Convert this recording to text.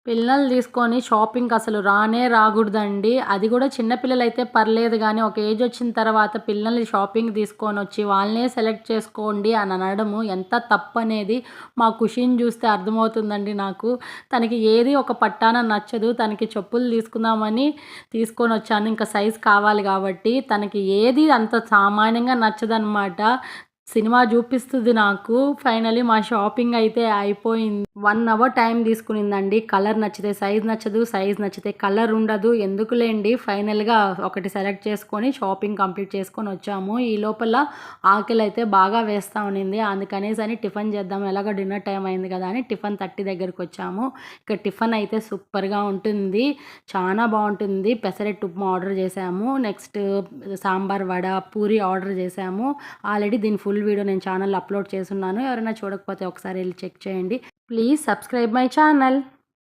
పిల్లల్ని తీసుకొని షాపింగ్‌కి అసలు రానే రాకూడదండి. అది కూడా చిన్న పిల్లలైతే పర్లేదు గానీ, ఒక ఏజ్ వచ్చిన తర్వాత పిల్లల్ని షాపింగ్‌కి తీసుకొనొచ్చి వాళ్ళనే సెలెక్ట్ చేసుకోండి అని అనడము ఎంత తప్పనేది మా ఖుషీని చూస్తే అర్థమవుతుందండి నాకు. తనకి ఏది ఒక పట్టాన నచ్చదు. తనకి చెప్పులు తీసుకుందామని తీసుకొనొచ్చాను. ఇంకా సైజ్ కావాలి కాబట్టి. తనకి ఏది అంత సామాన్యంగా నచ్చదనమాట. సినిమా చూపిస్తది నాకు. ఫైనల్లీ మా షాపింగ్ అయితే అయిపోయింది. 1 అవర్ టైం తీసుకునిందండి. కలర్ నచ్చితే సైజ్ నచ్చదు. సైజ్ నచ్చితే కలర్ ఉండదు. ఎందుకులేండి ఫైనల్‌గా ఒకటి సెలెక్ట్ చేసుకొని షాపింగ్ కంప్లీట్ చేసుకొనొచ్చాము. ఈ లోపల ఆకలైతే బాగా వేస్తా ఉన్నింది. అందుకనేసని టిఫిన్ చేద్దాం. ఎలాగో డిన్నర్ టైం అయింది కదా అని టిఫిన్ 30 దగ్గరికొచ్చాము. ఇక టిఫిన్ అయితే సూపర్‌గా ఉంటుంది. చానా బావుంటుంది. పెసరట్టు ఉప్మా ఆర్డర్ చేశాము. నెక్స్ట్ సాంబార్, వడ, పూరి ఆర్డర్ చేశాము. ఆల్రెడీ దీని ఫుల్ వీడియో నేను ఛానల్‌లో అప్లోడ్ చేసున్నాను. ఎవరైనా చూడకపోతే ఒకసారి ఎళ్లి చెక్ చేయండి. Please subscribe my channel.